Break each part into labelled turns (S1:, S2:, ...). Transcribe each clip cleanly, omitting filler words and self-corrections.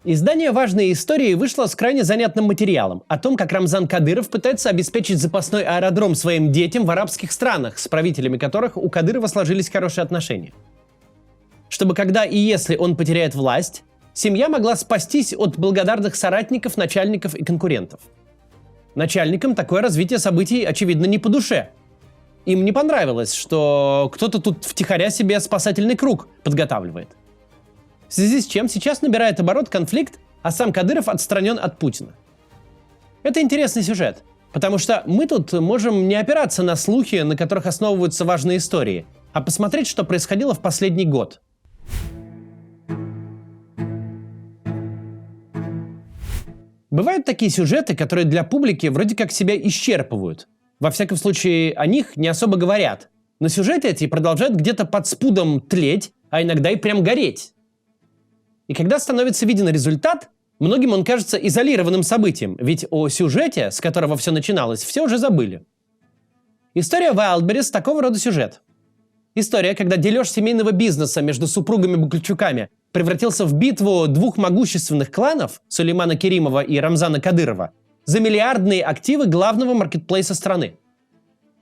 S1: Издание «Важные истории» вышло с крайне занятным материалом о том, как Рамзан Кадыров пытается обеспечить запасной аэродром своим детям в арабских странах, с правителями которых у Кадырова сложились хорошие отношения. Чтобы когда и если он потеряет власть, семья могла спастись от благодарных соратников, начальников и конкурентов. Начальникам такое развитие событий, очевидно, не по душе. Им не понравилось, что кто-то тут втихаря себе спасательный круг подготавливает. В связи с чем сейчас набирает оборот конфликт, а сам Кадыров отстранен от Путина. Это интересный сюжет, потому что мы тут можем не опираться на слухи, на которых основываются важные истории, а посмотреть, что происходило в последний год. Бывают такие сюжеты, которые для публики вроде как себя исчерпывают. Во всяком случае, о них не особо говорят. Но сюжеты эти продолжают где-то под спудом тлеть, а иногда и прям гореть. И когда становится виден результат, многим он кажется изолированным событием, ведь о сюжете, с которого все начиналось, все уже забыли. История Wildberries – такого рода сюжет. История, когда дележ семейного бизнеса между супругами Бакальчуками превратился в битву двух могущественных кланов – Сулеймана Керимова и Рамзана Кадырова – за миллиардные активы главного маркетплейса страны.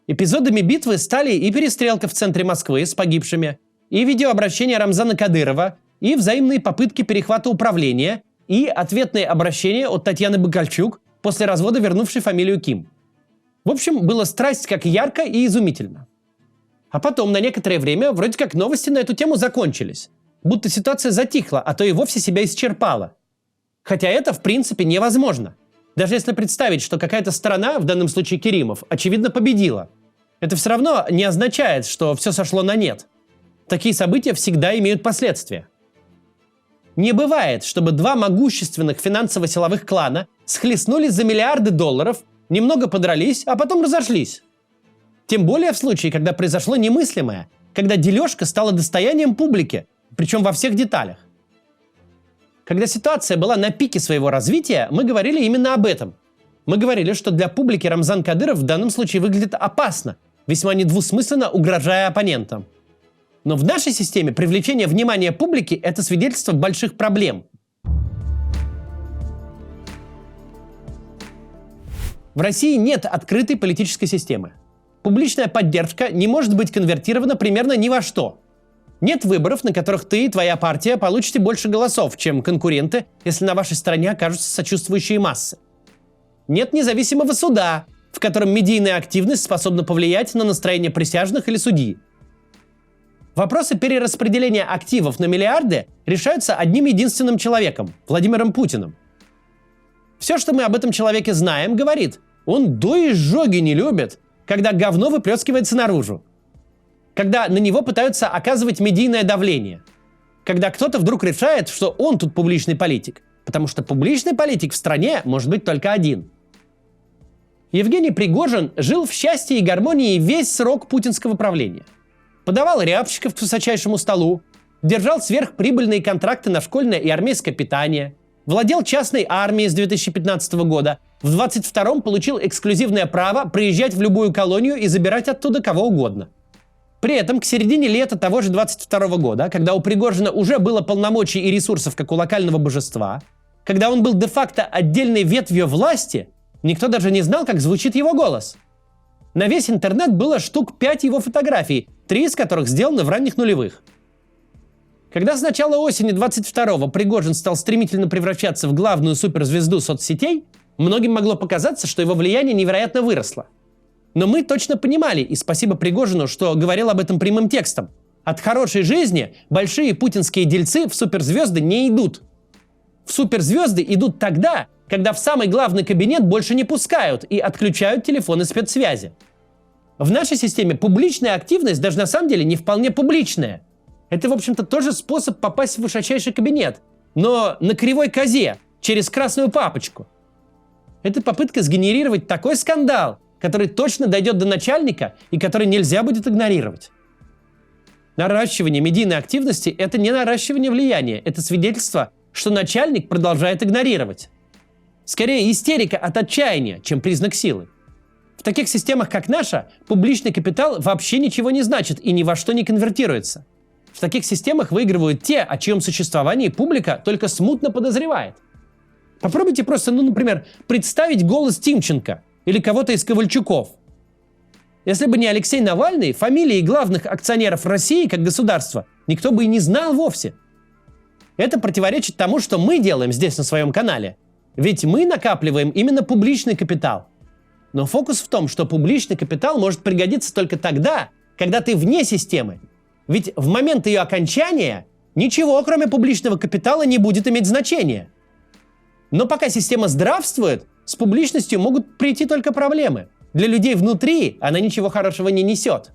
S1: Эпизодами битвы стали и перестрелка в центре Москвы с погибшими, и видеообращение Рамзана Кадырова, и взаимные попытки перехвата управления, и ответные обращения от Татьяны Бакальчук, после развода вернувшей фамилию Ким. В общем, было страсть как ярко и изумительно. А потом на некоторое время вроде как новости на эту тему закончились. Будто ситуация затихла, а то и вовсе себя исчерпала. Хотя это, в принципе, невозможно. Даже если представить, что какая-то сторона, в данном случае Керимов, очевидно победила. Это все равно не означает, что все сошло на нет. Такие события всегда имеют последствия. Не бывает, чтобы два могущественных финансово-силовых клана схлестнулись за миллиарды долларов, немного подрались, а потом разошлись. Тем более в случае, когда произошло немыслимое, когда дележка стала достоянием публики, причем во всех деталях. Когда ситуация была на пике своего развития, мы говорили именно об этом. Мы говорили, что для публики Рамзан Кадыров в данном случае выглядит опасно, весьма недвусмысленно угрожая оппонентам. Но в нашей системе привлечение внимания публики – это свидетельство больших проблем. В России нет открытой политической системы. Публичная поддержка не может быть конвертирована примерно ни во что. Нет выборов, на которых ты и твоя партия получите больше голосов, чем конкуренты, если на вашей стороне окажутся сочувствующие массы. Нет независимого суда, в котором медийная активность способна повлиять на настроение присяжных или судьи. Вопросы перераспределения активов на миллиарды решаются одним единственным человеком – Владимиром Путиным. Все, что мы об этом человеке знаем, говорит, он до изжоги не любит, когда говно выплескивается наружу. Когда на него пытаются оказывать медийное давление. Когда кто-то вдруг решает, что он тут публичный политик. Потому что публичный политик в стране может быть только один. Евгений Пригожин жил в счастье и гармонии весь срок путинского правления. Подавал рябчиков к высочайшему столу, держал сверхприбыльные контракты на школьное и армейское питание, владел частной армией с 2015 года, в 22-м получил эксклюзивное право приезжать в любую колонию и забирать оттуда кого угодно. При этом к середине лета того же 22 года, когда у Пригожина уже было полномочий и ресурсов, как у локального божества, когда он был де-факто отдельной ветвью власти, никто даже не знал, как звучит его голос. На весь интернет было штук 5 его фотографий, 3 из которых сделаны в ранних нулевых. Когда с начала осени 22-го Пригожин стал стремительно превращаться в главную суперзвезду соцсетей, многим могло показаться, что его влияние невероятно выросло. Но мы точно понимали, и спасибо Пригожину, что говорил об этом прямым текстом. От хорошей жизни большие путинские дельцы в суперзвезды не идут. В суперзвезды идут тогда, когда в самый главный кабинет больше не пускают и отключают телефоны спецсвязи. В нашей системе публичная активность даже на самом деле не вполне публичная. Это, в общем-то, тоже способ попасть в высочайший кабинет, но на кривой козе, через красную папочку. Это попытка сгенерировать такой скандал, который точно дойдет до начальника и который нельзя будет игнорировать. Наращивание медийной активности – это не наращивание влияния, это свидетельство, что начальник продолжает игнорировать. Скорее истерика от отчаяния, чем признак силы. В таких системах, как наша, публичный капитал вообще ничего не значит и ни во что не конвертируется. В таких системах выигрывают те, о чьем существовании публика только смутно подозревает. Попробуйте просто, например, представить голос Тимченко или кого-то из Ковальчуков. Если бы не Алексей Навальный, фамилии главных акционеров России как государства никто бы и не знал вовсе. Это противоречит тому, что мы делаем здесь на своем канале. Ведь мы накапливаем именно публичный капитал. Но фокус в том, что публичный капитал может пригодиться только тогда, когда ты вне системы. Ведь в момент ее окончания ничего, кроме публичного капитала, не будет иметь значения. Но пока система здравствует, с публичностью могут прийти только проблемы. Для людей внутри она ничего хорошего не несет.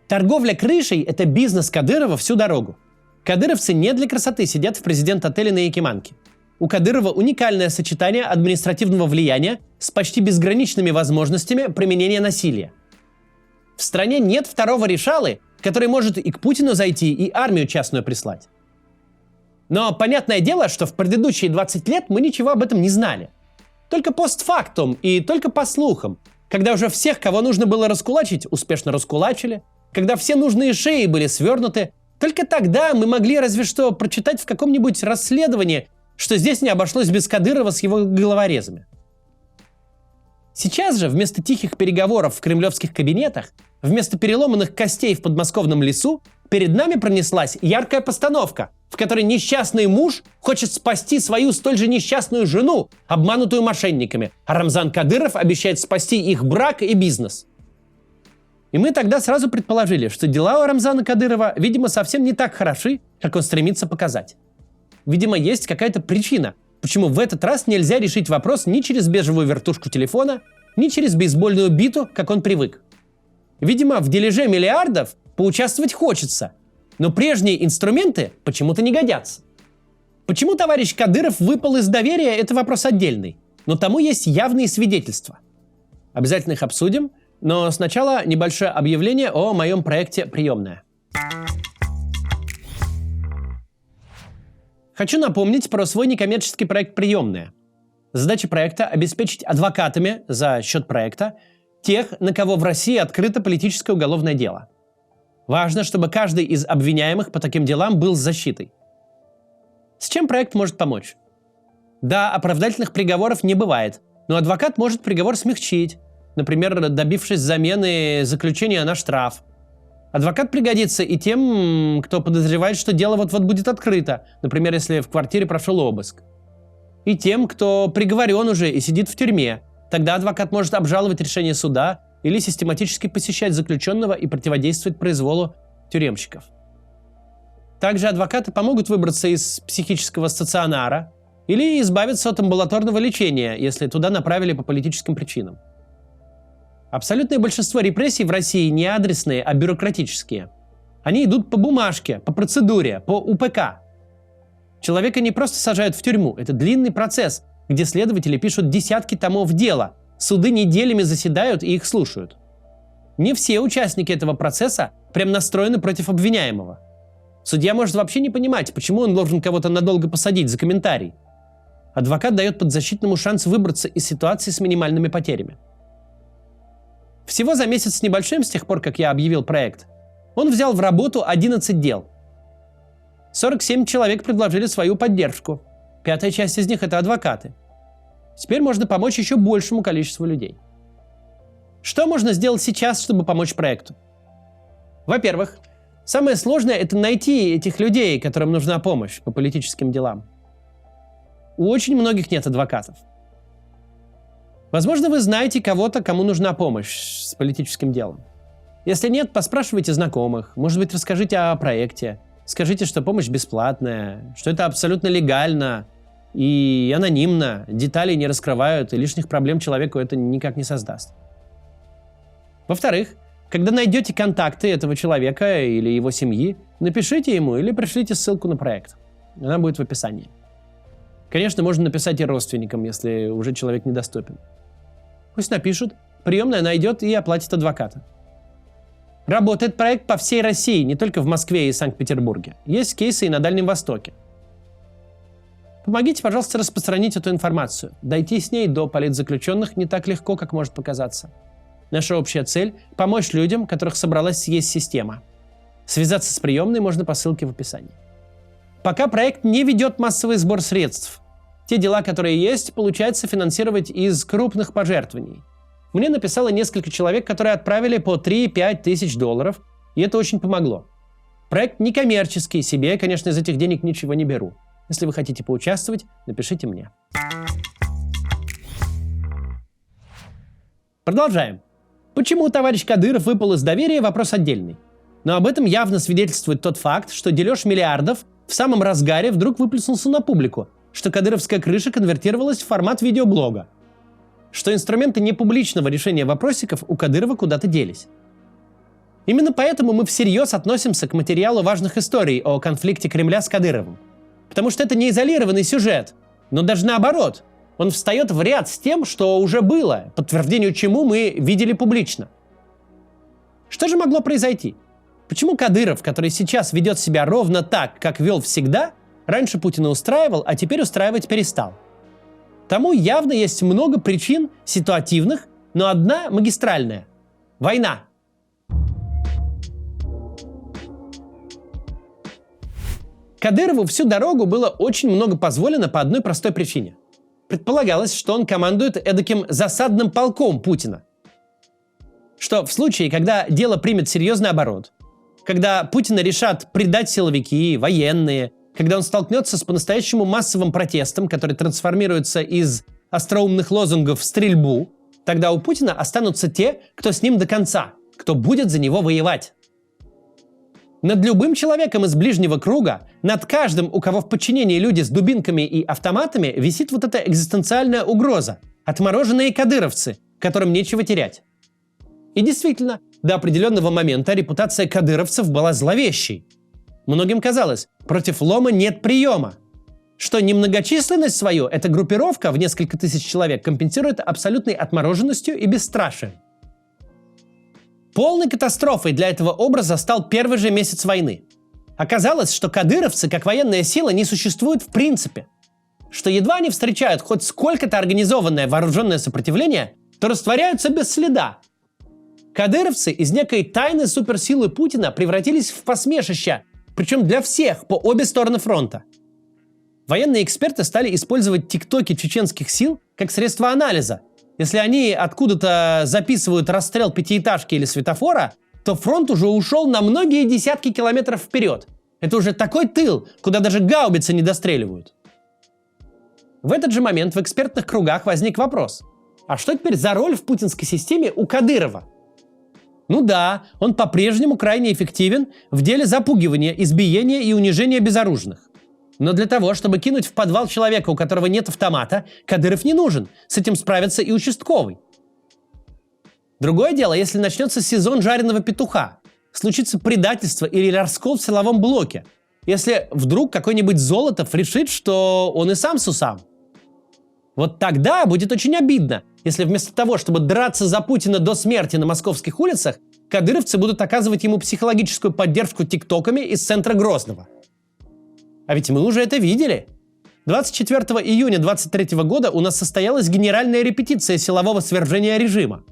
S1: Торговля крышей – это бизнес Кадырова всю дорогу. Кадыровцы не для красоты сидят в президент-отеле на Якиманке. У Кадырова уникальное сочетание административного влияния с почти безграничными возможностями применения насилия. В стране нет второго решалы, который может и к Путину зайти, и армию частную прислать. Но понятное дело, что в предыдущие 20 лет мы ничего об этом не знали. Только постфактум и только по слухам. Когда уже всех, кого нужно было раскулачить, успешно раскулачили, когда все нужные шеи были свернуты, только тогда мы могли разве что прочитать в каком-нибудь расследовании, что здесь не обошлось без Кадырова с его головорезами. Сейчас же вместо тихих переговоров в кремлевских кабинетах, вместо переломанных костей в подмосковном лесу, перед нами пронеслась яркая постановка, в которой несчастный муж хочет спасти свою столь же несчастную жену, обманутую мошенниками, а Рамзан Кадыров обещает спасти их брак и бизнес. И мы тогда сразу предположили, что дела у Рамзана Кадырова, видимо, совсем не так хороши, как он стремится показать. Видимо, есть какая-то причина, почему в этот раз нельзя решить вопрос ни через бежевую вертушку телефона, ни через бейсбольную биту, как он привык. Видимо, в дележе миллиардов поучаствовать хочется, но прежние инструменты почему-то не годятся. Почему товарищ Кадыров выпал из доверия – это вопрос отдельный, но тому есть явные свидетельства. Обязательно их обсудим, но сначала небольшое объявление о моем проекте «Приемная». Хочу напомнить про свой некоммерческий проект «Приемная». Задача проекта – обеспечить адвокатами за счет проекта тех, на кого в России открыто политическое уголовное дело. Важно, чтобы каждый из обвиняемых по таким делам был с защитой. С чем проект может помочь? Да, оправдательных приговоров не бывает, но адвокат может приговор смягчить, например, добившись замены заключения на штраф. Адвокат пригодится и тем, кто подозревает, что дело вот-вот будет открыто, например, если в квартире прошел обыск. И тем, кто приговорен уже и сидит в тюрьме. Тогда адвокат может обжаловать решение суда или систематически посещать заключенного и противодействовать произволу тюремщиков. Также адвокаты помогут выбраться из психического стационара или избавиться от амбулаторного лечения, если туда направили по политическим причинам. Абсолютное большинство репрессий в России не адресные, а бюрократические. Они идут по бумажке, по процедуре, по УПК. Человека не просто сажают в тюрьму, это длинный процесс, где следователи пишут десятки томов дела, суды неделями заседают и их слушают. Не все участники этого процесса прям настроены против обвиняемого. Судья может вообще не понимать, почему он должен кого-то надолго посадить за комментарий. Адвокат дает подзащитному шанс выбраться из ситуации с минимальными потерями. Всего за месяц с небольшим, с тех пор, как я объявил проект, он взял в работу 11 дел. 47 человек предложили свою поддержку. 5-я часть из них – это адвокаты. Теперь можно помочь еще большему количеству людей. Что можно сделать сейчас, чтобы помочь проекту? Во-первых, самое сложное – это найти этих людей, которым нужна помощь по политическим делам. У очень многих нет адвокатов. Возможно, вы знаете кого-то, кому нужна помощь с политическим делом. Если нет, поспрашивайте знакомых, может быть, расскажите о проекте, скажите, что помощь бесплатная, что это абсолютно легально и анонимно, деталей не раскрывают, и лишних проблем человеку это никак не создаст. Во-вторых, когда найдете контакты этого человека или его семьи, напишите ему или пришлите ссылку на проект. Она будет в описании. Конечно, можно написать и родственникам, если уже человек недоступен. Пусть напишут, приемная найдет и оплатит адвоката. Работает проект по всей России, не только в Москве и Санкт-Петербурге. Есть кейсы и на Дальнем Востоке. Помогите, пожалуйста, распространить эту информацию. Дойти с ней до политзаключенных не так легко, как может показаться. Наша общая цель – помочь людям, которых собралась съесть система. Связаться с приемной можно по ссылке в описании. Пока проект не ведет массовый сбор средств. Те дела, которые есть, получается финансировать из крупных пожертвований. Мне написало несколько человек, которые отправили по 3-5 тысяч долларов, и это очень помогло. Проект некоммерческий, себе я, конечно, из этих денег ничего не беру. Если вы хотите поучаствовать, напишите мне. Продолжаем. Почему товарищ Кадыров выпал из доверия – вопрос отдельный. Но об этом явно свидетельствует тот факт, что дележ миллиардов в самом разгаре вдруг выплеснулся на публику, что кадыровская крыша конвертировалась в формат видеоблога, что инструменты непубличного решения вопросиков у Кадырова куда-то делись. Именно поэтому мы всерьез относимся к материалу важных историй о конфликте Кремля с Кадыровым. Потому что это не изолированный сюжет, но даже наоборот. Он встает в ряд с тем, что уже было, подтверждению чему мы видели публично. Что же могло произойти? Почему Кадыров, который сейчас ведет себя ровно так, как вел всегда, раньше Путина устраивал, а теперь устраивать перестал? Тому явно есть много причин ситуативных, но одна магистральная – война. Кадырову всю дорогу было очень много позволено по одной простой причине. Предполагалось, что он командует эдаким засадным полком Путина. Что в случае, когда дело примет серьезный оборот, когда Путина решат предать силовики, военные, когда он столкнется с по-настоящему массовым протестом, который трансформируется из остроумных лозунгов в стрельбу, тогда у Путина останутся те, кто с ним до конца, кто будет за него воевать. Над любым человеком из ближнего круга, над каждым, у кого в подчинении люди с дубинками и автоматами, висит вот эта экзистенциальная угроза. Отмороженные кадыровцы, которым нечего терять. И действительно, до определенного момента репутация кадыровцев была зловещей. Многим казалось, против лома нет приема. Что немногочисленность свою эта группировка в несколько тысяч человек компенсирует абсолютной отмороженностью и бесстрашием. Полной катастрофой для этого образа стал первый же месяц войны. Оказалось, что кадыровцы как военная сила не существуют в принципе. Что едва они встречают хоть сколько-то организованное вооруженное сопротивление, то растворяются без следа. Кадыровцы из некой тайной суперсилы Путина превратились в посмешище, причем для всех по обе стороны фронта. Военные эксперты стали использовать тиктоки чеченских сил как средство анализа. Если они откуда-то записывают расстрел пятиэтажки или светофора, то фронт уже ушел на многие десятки километров вперед. Это уже такой тыл, куда даже гаубицы не достреливают. В этот же момент в экспертных кругах возник вопрос: а что теперь за роль в путинской системе у Кадырова? Ну да, он по-прежнему крайне эффективен в деле запугивания, избиения и унижения безоружных. Но для того, чтобы кинуть в подвал человека, у которого нет автомата, Кадыров не нужен. С этим справится и участковый. Другое дело, если начнется сезон жареного петуха, случится предательство или раскол в силовом блоке, если вдруг какой-нибудь Золотов решит, что он и сам сусам. Вот тогда будет очень обидно, если вместо того, чтобы драться за Путина до смерти на московских улицах, кадыровцы будут оказывать ему психологическую поддержку тиктоками из центра Грозного. А ведь мы уже это видели. 24 июня 2023 года у нас состоялась генеральная репетиция силового свержения режима,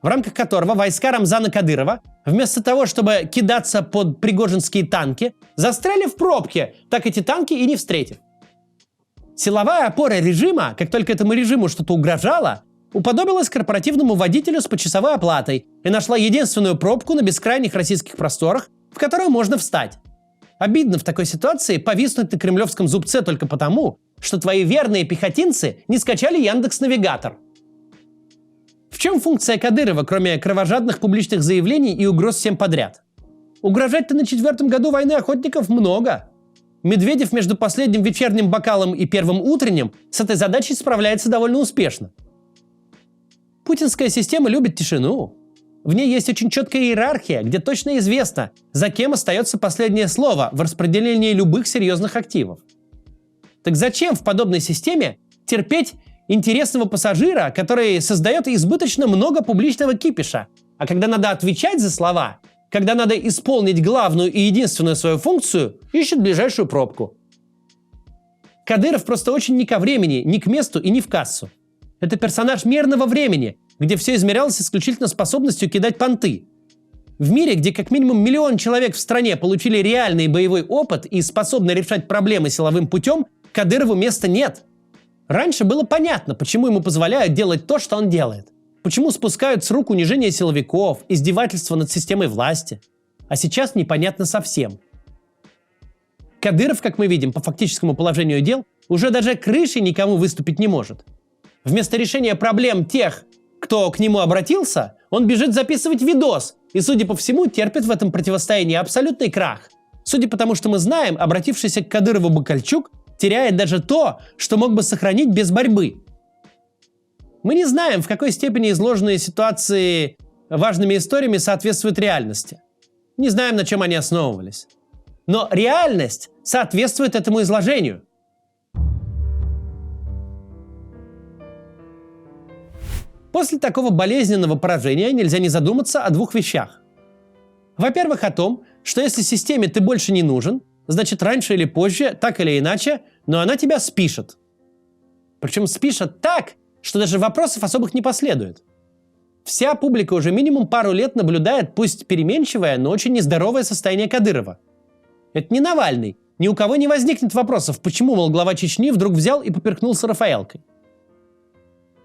S1: в рамках которого войска Рамзана Кадырова, вместо того, чтобы кидаться под пригожинские танки, застряли в пробке, так эти танки и не встретив. Силовая опора режима, как только этому режиму что-то угрожало, уподобилась корпоративному водителю с почасовой оплатой и нашла единственную пробку на бескрайних российских просторах, в которую можно встать. Обидно в такой ситуации повиснуть на кремлевском зубце только потому, что твои верные пехотинцы не скачали Яндекс.Навигатор. В чем функция Кадырова, кроме кровожадных публичных заявлений и угроз всем подряд? Угрожать-то на 4-м году войны охотников много. Медведев между последним вечерним бокалом и первым утренним с этой задачей справляется довольно успешно. Путинская система любит тишину. В ней есть очень четкая иерархия, где точно известно, за кем остается последнее слово в распределении любых серьезных активов. Так зачем в подобной системе терпеть интересного пассажира, который создает избыточно много публичного кипиша, а когда надо отвечать за слова, когда надо исполнить главную и единственную свою функцию, ищет ближайшую пробку? Кадыров просто очень не ко времени, не к месту и не в кассу. Это персонаж мирного времени, где все измерялось исключительно способностью кидать понты. В мире, где как минимум 1 миллион человек в стране получили реальный боевой опыт и способны решать проблемы силовым путем, Кадырову места нет. Раньше было понятно, почему ему позволяют делать то, что он делает. Почему спускают с рук унижение силовиков, издевательства над системой власти. А сейчас непонятно совсем. Кадыров, как мы видим, по фактическому положению дел, уже даже крышей никому выступить не может. Вместо решения проблем тех, кто к нему обратился, он бежит записывать видос и, судя по всему, терпит в этом противостоянии абсолютный крах. Судя по тому, что мы знаем, обратившийся к Кадырову Бакальчук теряет даже то, что мог бы сохранить без борьбы. Мы не знаем, в какой степени изложенные ситуации важными историями соответствуют реальности. Не знаем, на чем они основывались. Но реальность соответствует этому изложению. После такого болезненного поражения нельзя не задуматься о 2 вещах. Во-первых, о том, что если системе ты больше не нужен, значит раньше или позже, так или иначе, но она тебя спишет. Причем спишет так, что даже вопросов особых не последует. Вся публика уже минимум пару лет наблюдает, пусть переменчивое, но очень нездоровое состояние Кадырова. Это не Навальный. Ни у кого не возникнет вопросов, почему, мол, глава Чечни вдруг взял и поперхнулся Рафаэлкой.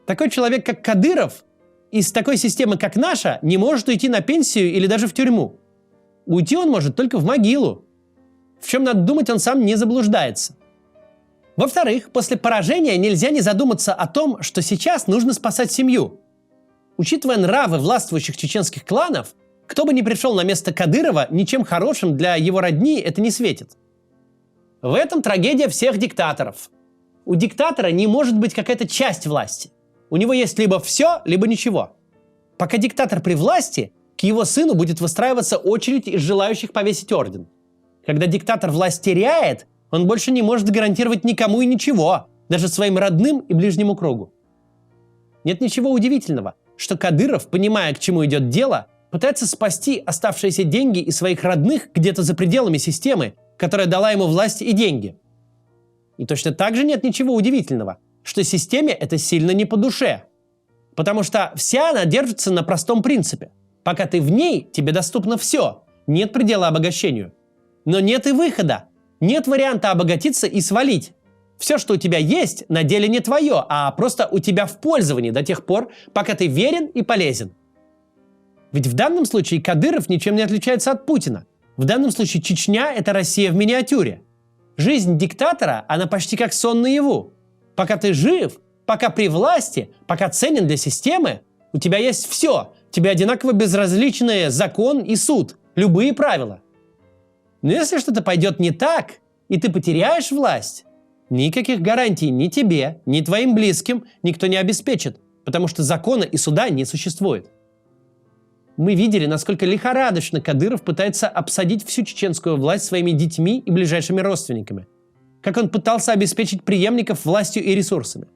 S1: Такой человек, как Кадыров, из такой системы, как наша, не может уйти на пенсию или даже в тюрьму. Уйти он может только в могилу. В чем, надо думать, он сам не заблуждается. Во-вторых, после поражения нельзя не задуматься о том, что сейчас нужно спасать семью. Учитывая нравы властвующих чеченских кланов, кто бы ни пришел на место Кадырова, ничем хорошим для его родни это не светит. В этом трагедия всех диктаторов. У диктатора не может быть какая-то часть власти. У него есть либо все, либо ничего. Пока диктатор при власти, к его сыну будет выстраиваться очередь из желающих повесить орден. Когда диктатор власть теряет, он больше не может гарантировать никому и ничего, даже своим родным и ближнему кругу. Нет ничего удивительного, что Кадыров, понимая, к чему идет дело, пытается спасти оставшиеся деньги и своих родных где-то за пределами системы, которая дала ему власть и деньги. И точно так же нет ничего удивительного, что системе это сильно не по душе. Потому что вся она держится на простом принципе. Пока ты в ней, тебе доступно все, нет предела обогащению. Но нет и выхода. Нет варианта обогатиться и свалить. Все, что у тебя есть, на деле не твое, а просто у тебя в пользовании до тех пор, пока ты верен и полезен. Ведь в данном случае Кадыров ничем не отличается от Путина. В данном случае Чечня – это Россия в миниатюре. Жизнь диктатора, она почти как сон наяву. Пока ты жив, пока при власти, пока ценен для системы, у тебя есть все. Тебе одинаково безразличны закон и суд, любые правила. Но если что-то пойдет не так, и ты потеряешь власть, никаких гарантий ни тебе, ни твоим близким никто не обеспечит, потому что закона и суда не существует. Мы видели, насколько лихорадочно Кадыров пытается обсадить всю чеченскую власть своими детьми и ближайшими родственниками. Как он пытался обеспечить преемников властью и ресурсами.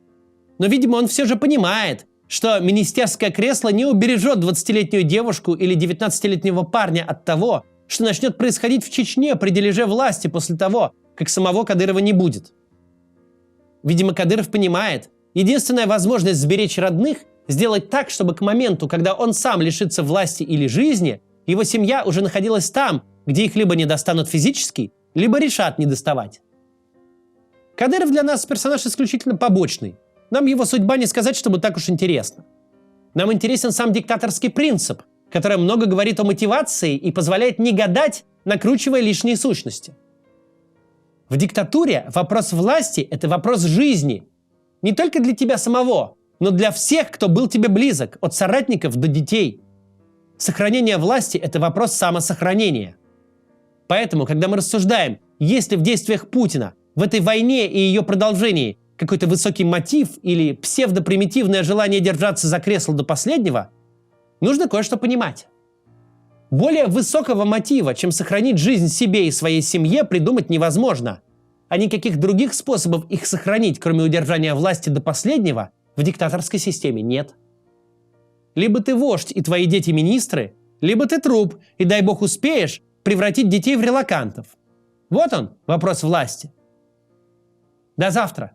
S1: Но, видимо, он все же понимает, что министерское кресло не убережет 20-летнюю девушку или 19-летнего парня от того, что начнет происходить в Чечне при дележе власти после того, как самого Кадырова не будет. Видимо, Кадыров понимает, единственная возможность сберечь родных – сделать так, чтобы к моменту, когда он сам лишится власти или жизни, его семья уже находилась там, где их либо не достанут физически, либо решат не доставать. Кадыров для нас персонаж исключительно побочный. Нам его судьба не сказать, чтобы так уж интересно. Нам интересен сам диктаторский принцип, который много говорит о мотивации и позволяет не гадать, накручивая лишние сущности. В диктатуре вопрос власти – это вопрос жизни. Не только для тебя самого, но для всех, кто был тебе близок, от соратников до детей. Сохранение власти – это вопрос самосохранения. Поэтому, когда мы рассуждаем, есть ли в действиях Путина, в этой войне и ее продолжении какой-то высокий мотив или псевдопримитивное желание держаться за кресло до последнего, нужно кое-что понимать. Более высокого мотива, чем сохранить жизнь себе и своей семье, придумать невозможно. А никаких других способов их сохранить, кроме удержания власти до последнего, в диктаторской системе нет. Либо ты вождь и твои дети министры, либо ты труп, и дай бог успеешь превратить детей в релокантов. Вот он, вопрос власти. До завтра.